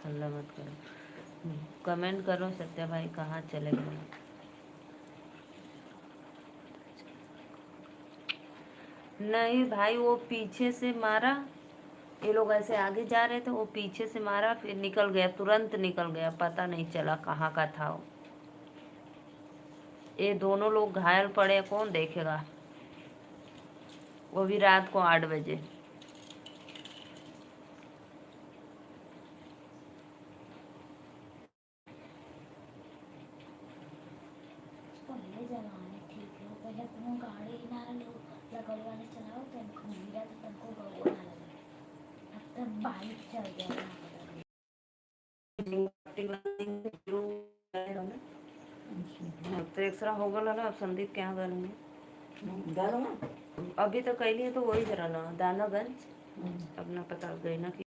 हल्ला मत करो। कमेंट करो सत्या भाई कहाँ चले गए। नहीं भाई, वो पीछे से मारा, ये लोग ऐसे आगे जा रहे थे, वो पीछे से मारा, फिर निकल गया, तुरंत निकल गया, पता नहीं चला कहाँ का था वो। ये दोनों लोग घायल पड़े, कौन देखेगा, वो भी रात को 8 बजे। पहले जमाने ठीक है, पहले तुम गाड़ी ना लो लगल वाले चलाओ तुम खमीरा तो तुमको गले ना लगे। अब तो बाइक चल गया तो एक्सरा हो गल ना, अब संदीप क्या गल अभी तो कैलिए तो वही जरा ना दानागंज, अब ना पता गई ना कि